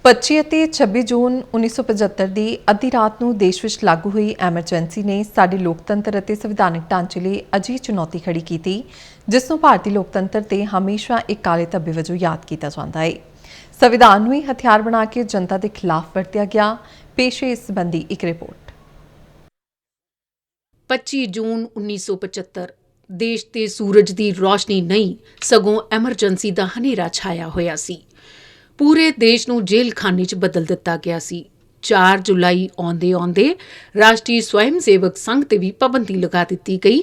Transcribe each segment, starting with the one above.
25 ਅਤੇ 26 ਜੂਨ 1975 ਦੀ ਅੱਧੀ ਰਾਤ ਨੂੰ ਦੇਸ਼ ਵਿੱਚ ਲਾਗੂ ਹੋਈ ਐਮਰਜੈਂਸੀ ਨੇ ਸਾਡੇ ਲੋਕਤੰਤਰ ਅਤੇ ਸੰਵਿਧਾਨਕ ਢਾਂਚੇ ਲਈ ਅਜਿਹੀ ਚੁਣੌਤੀ ਖੜੀ ਕੀਤੀ ਜਿਸ ਨੂੰ ਭਾਰਤੀ ਲੋਕਤੰਤਰ ਤੇ ਹਮੇਸ਼ਾ ਇੱਕ ਕਾਲੇ ਧੱਬੇ ਵਜੋਂ ਯਾਦ ਕੀਤਾ ਜਾਂਦਾ ਹੈ। ਸੰਵਿਧਾਨ ਨੂੰ ਹੀ ਹਥਿਆਰ ਬਣਾ ਕੇ ਜਨਤਾ ਦੇ ਖਿਲਾਫ ਵਰਤਿਆ ਗਿਆ। ਪੇਸ਼ ਹੈ ਇਸ ਸੰਬੰਧੀ ਇੱਕ ਰਿਪੋਰਟ। 25 ਜੂਨ 1975 ਦੇਸ਼ ਤੇ ਸੂਰਜ ਦੀ ਰੋਸ਼ਨੀ ਨਹੀਂ ਸਗੋਂ ਐਮਰਜੈਂਸੀ ਦਾ ਹਨੇਰਾ ਛਾਇਆ ਹੋਇਆ ਸੀ। ਪੂਰੇ ਦੇਸ਼ ਨੂੰ ਜੇਲ੍ਹ ਖਾਨੇ 'ਚ ਬਦਲ ਦਿੱਤਾ ਗਿਆ ਸੀ। 4 ਜੁਲਾਈ ਆਉਂਦੇ ਰਾਸ਼ਟਰੀ ਸਵੈਮ ਸੇਵਕ ਸੰਘ ਤੇ ਵੀ ਪਾਬੰਦੀ ਲਗਾ ਦਿੱਤੀ ਗਈ।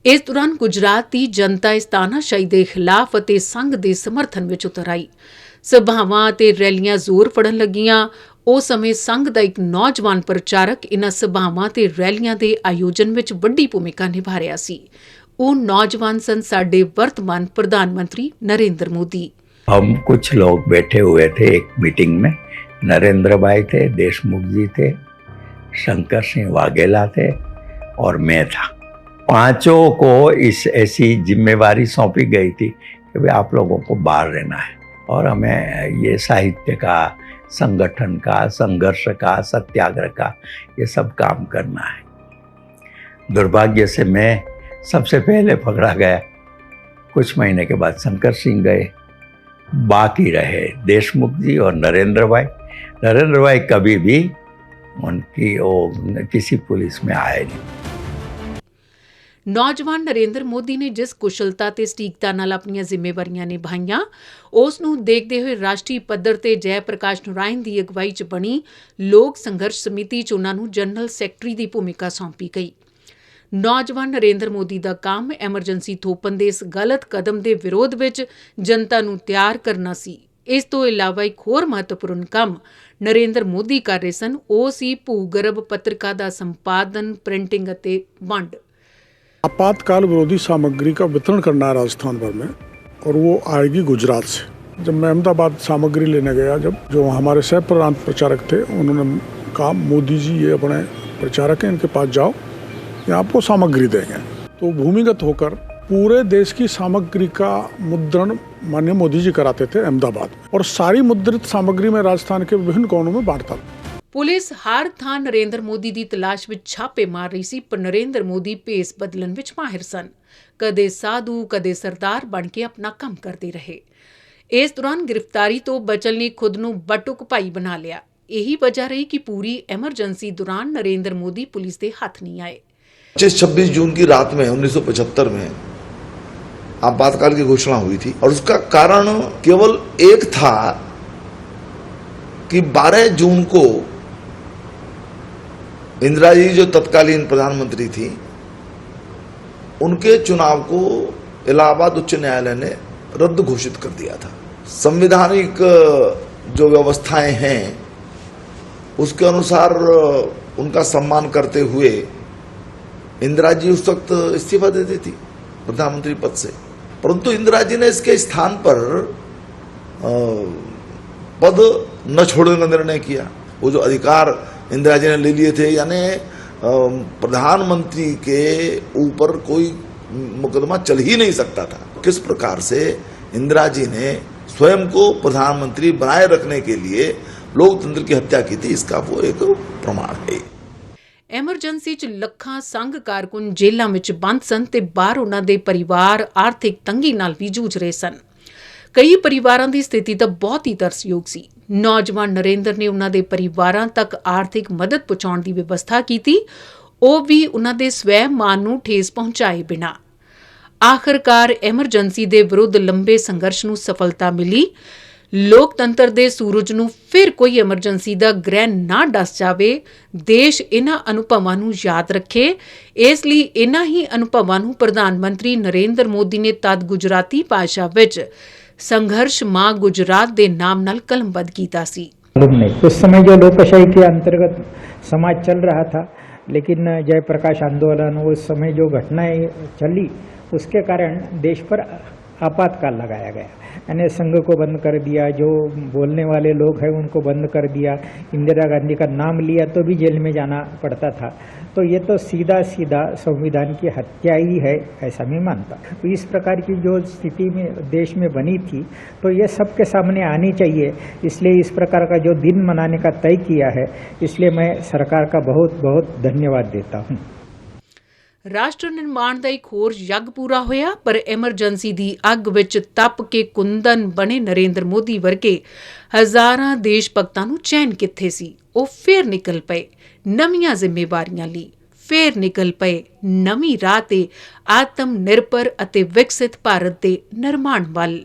ਇਸ ਦੌਰਾਨ ਗੁਜਰਾਤ ਦੀ ਜਨਤਾ ਇਸ ਤਾਨਾਸ਼ਾਹੀ ਦੇ ਖਿਲਾਫ ਅਤੇ ਸੰਘ ਦੇ ਸਮਰਥਨ ਵਿੱਚ ਉਤਰ ਆਈ। ਸਭਾਵਾਂ ਅਤੇ ਰੈਲੀਆਂ ਜ਼ੋਰ ਫੜਨ ਲੱਗੀਆਂ। ਉਸ ਸਮੇਂ ਸੰਘ ਦਾ ਇੱਕ ਨੌਜਵਾਨ ਪ੍ਰਚਾਰਕ ਇਨ੍ਹਾਂ ਸਭਾਵਾਂ ਤੇ ਰੈਲੀਆਂ ਦੇ ਆਯੋਜਨ ਵਿੱਚ ਵੱਡੀ ਭੂਮਿਕਾ ਨਿਭਾ ਰਿਹਾ ਸੀ। ਉਹ ਨੌਜਵਾਨ ਸਨ ਸਾਡੇ ਵਰਤਮਾਨ प्रधान मंत्री नरेंद्र मोदी। हम कुछ लोग बैठे हुए थे एक मीटिंग में। नरेंद्र भाई थे, देशमुख जी थे, शंकर सिंह वाघेला थे और मैं था। पांचों को इस ऐसी जिम्मेवारी सौंपी गई थी कि भाई आप लोगों को बाहर रहना है और हमें ये साहित्य का, संगठन का, संघर्ष का, सत्याग्रह का ये सब काम करना है। दुर्भाग्य से मैं सबसे पहले पकड़ा गया। कुछ महीने के बाद शंकर सिंह गए, बाकी रहे देशमुख जी और नरेंद्र भाई। नरेंद्र भाई कभी भी उनकी किसी पुलिस में आए नहीं। ਨੌਜਵਾਨ ਨਰਿੰਦਰ ਮੋਦੀ ਨੇ ਜਿਸ ਕੁਸ਼ਲਤਾ ਤੇ ਸਟੀਕਤਾ ਨਾਲ ਆਪਣੀਆਂ ਜ਼ਿੰਮੇਵਾਰੀਆਂ ਨਿਭਾਈਆਂ ਉਸ ਨੂੰ ਦੇਖਦੇ ਹੋਏ ਰਾਸ਼ਟਰੀ ਪੱਧਰ ਤੇ ਜੈ ਪ੍ਰਕਾਸ਼ ਨਾਰਾਇਣ ਦੀ ਅਗਵਾਈ 'ਚ ਬਣੀ ਲੋਕ ਸੰਘਰਸ਼ ਸਮਿਤੀ 'ਚ ਉਹਨਾਂ ਨੂੰ ਜਨਰਲ ਸੈਕਟਰੀ ਦੀ ਭੂਮਿਕਾ ਸੌਂਪੀ ਗਈ। ਨੌਜਵਾਨ ਨਰਿੰਦਰ ਮੋਦੀ ਦਾ ਕੰਮ ਐਮਰਜੈਂਸੀ ਥੋਪਣ ਦੇ ਇਸ ਗਲਤ ਕਦਮ ਦੇ ਵਿਰੋਧ ਵਿੱਚ ਜਨਤਾ ਨੂੰ ਤਿਆਰ ਕਰਨਾ ਸੀ। ਇਸ ਤੋਂ ਇਲਾਵਾ ਇੱਕ ਹੋਰ ਮਹੱਤਵਪੂਰਨ ਕੰਮ ਨਰਿੰਦਰ ਮੋਦੀ ਕਰ ਰਹੇ ਸਨ, ਉਹ ਸੀ ਭੂਗਰਭ ਪੱਤਰਿਕਾ ਦਾ ਸੰਪਾਦਨ, ਪ੍ਰਿੰਟਿੰग ਅਤੇ ਵੰਡ। आपातकाल विरोधी सामग्री का वितरण करना है राजस्थान भर में और वो आएगी गुजरात से। जब मैं अहमदाबाद सामग्री लेने गया, जब जो हमारे सह प्रधान प्रचारक थे उन्होंने कहा मोदी जी ये अपने प्रचारक हैं, इनके पास जाओ, ये आपको सामग्री देंगे। तो भूमिगत होकर पूरे देश की सामग्री का मुद्रण माननीय मोदी जी कराते थे अहमदाबाद में और सारी मुद्रित सामग्री में राजस्थान के विभिन्न कोनों में बांटता था। ਪੁਲਿਸ ਹਰ ਥਾਂ ਨਰਿੰਦਰ ਮੋਦੀ ਦੀ ਤਲਾਸ਼ ਵਿੱਚ ਛਾਪੇ ਮਾਰ ਰਹੀ ਸੀ, ਪਰ ਨਰਿੰਦਰ ਮੋਦੀ ਭੇਸ ਬਦਲਣ ਵਿੱਚ ਮਾਹਿਰ ਸਨ। ਕਦੇ ਸਾਧੂ, ਕਦੇ ਸਰਦਾਰ ਬਣ ਕੇ ਆਪਣਾ ਕੰਮ ਕਰਦੇ ਰਹੇ। ਇਸ ਦੌਰਾਨ ਗ੍ਰਿਫਤਾਰੀ ਤੋਂ ਬਚਣ ਲਈ ਖੁਦ ਨੂੰ ਬਟੁਕ ਭਾਈ ਬਣਾ ਲਿਆ। ਇਹੀ ਵਜ੍ਹਾ ਰਹੀ ਕਿ पूरी एमरजेंसी दौरान नरेंद्र मोदी पुलिस के हाथ नहीं आए। 26 जून की रात में 1975 में आपातकाल की घोषणा हुई थी और उसका कारण केवल एक था कि 12 जून को इंदिरा जी जो तत्कालीन प्रधानमंत्री थी, उनके चुनाव को इलाहाबाद उच्च न्यायालय ने रद्द घोषित कर दिया था। संवैधानिक जो व्यवस्थाएं हैं उसके अनुसार उनका सम्मान करते हुए इंदिरा जी उस वक्त इस्तीफा दे दी थी प्रधानमंत्री पद से, परंतु इंदिरा जी ने इसके स्थान पर पद न छोड़ने का निर्णय किया। वो जो अधिकार इंदिरा जी ने ले लिए थे, यानी प्रधानमंत्री के ऊपर कोई मुकदमा चल ही नहीं सकता था। किस प्रकार से इंदिरा जी ने स्वयं को प्रधानमंत्री बनाए रखने के लिए लोकतंत्र की हत्या की थी, इसका वो एक प्रमाण है। ਐਮਰਜੈਂਸੀ 'ਚ ਲੱਖਾਂ ਸੰਘ ਕਾਰਕੁਨ ਜੇਲ੍ਹਾਂ ਵਿੱਚ ਬੰਦ ਸਨ ਤੇ ਬਾਹਰ ਉਹਨਾਂ ਦੇ ਪਰਿਵਾਰ ਆਰਥਿਕ ਤੰਗੀ ਨਾਲ ਵੀ ਜੂਝ ਰਹੇ ਸਨ। ਕਈ ਪਰਿਵਾਰਾਂ ਦੀ ਸਥਿਤੀ ਤਾਂ ਬਹੁਤ ਹੀ ਤਰਸਯੋਗ ਸੀ। ਨੌਜਵਾਨ ਨਰਿੰਦਰ ਨੇ ਉਹਨਾਂ ਦੇ ਪਰਿਵਾਰਾਂ ਤੱਕ ਆਰਥਿਕ ਮਦਦ ਪਹੁੰਚਾਉਣ ਦੀ ਵਿਵਸਥਾ ਕੀਤੀ, ਉਹ ਵੀ ਉਹਨਾਂ ਦੇ ਸਵੈ ਮਾਨ ਨੂੰ ਠੇਸ ਪਹੁੰਚਾਏ ਬਿਨਾਂ। ਆਖਰਕਾਰ ਐਮਰਜੈਂਸੀ ਦੇ ਵਿਰੁੱਧ ਲੰਬੇ ਸੰਘਰਸ਼ ਨੂੰ ਸਫਲਤਾ ਮਿਲੀ। ਲੋਕਤੰਤਰ ਦੇ ਸੂਰਜ ਨੂੰ ਫਿਰ ਕੋਈ ਐਮਰਜੈਂਸੀ ਦਾ ਗ੍ਰਹਿ ਨਾ ਡਸ ਜਾਵੇ। ਦੇਸ਼ ਇਹਨਾਂ ਅਨੁਭਵਾਂ ਨੂੰ ਯਾਦ ਰੱਖੇ। ਇਸ ਲਈ ਇਹਨਾਂ ਹੀ ਅਨੁਭਵਾਂ ਨੂੰ ਪ੍ਰਧਾਨ ਮੰਤਰੀ ਨਰਿੰਦਰ ਮੋਦੀ ਨੇ ਤਦ ਗੁਜਰਾਤੀ ਭਾਸ਼ਾ ਵਿੱਚ संघर्ष मां गुजरात के नाम नाल कलमबद्ध कीता सी। उस समय जो लोकशाही के अंतर्गत समाज चल रहा था, लेकिन जयप्रकाश आंदोलन, उस समय जो घटनाएं चली उसके कारण देश पर आपातकाल लगाया गया। यानी संघ को बंद कर दिया, जो बोलने वाले लोग हैं उनको बंद कर दिया, इंदिरा गांधी का नाम लिया तो भी जेल में जाना पड़ता था। तो ये तो सीधा सीधा संविधान की हत्या ही है, ऐसा मैं मानता। तो इस प्रकार की जो स्थिति में देश में बनी थी तो ये सबके सामने आनी चाहिए, इसलिए इस प्रकार का जो दिन मनाने का तय किया है, इसलिए मैं सरकार का बहुत बहुत धन्यवाद देता हूँ। ਰਾਸ਼ਟਰ ਨਿਰਮਾਣ ਦਾ ਇੱਕ ਹੋਰ ਯੱਗ ਪੂਰਾ ਹੋਇਆ, ਪਰ ਐਮਰਜੈਂਸੀ ਦੀ ਅੱਗ ਵਿੱਚ ਤਪ ਕੇ ਕੁੰਦਨ ਬਣੇ ਨਰਿੰਦਰ ਮੋਦੀ ਵਰਗੇ ਹਜ਼ਾਰਾਂ ਦੇਸ਼ ਭਗਤਾਂ ਨੂੰ ਚੈਨ ਕਿੱਥੇ ਸੀ। ਉਹ ਫੇਰ ਨਿਕਲ ਪਏ ਨਵੀਆਂ ਜ਼ਿੰਮੇਵਾਰੀਆਂ ਲਈ, ਫੇਰ ਨਿਕਲ ਪਏ ਨਵੀਂ ਰਾਹ ਤੇ ਆਤਮ ਨਿਰਭਰ ਅਤੇ ਵਿਕਸਿਤ ਭਾਰਤ ਦੇ ਨਿਰਮਾਣ ਵੱਲ।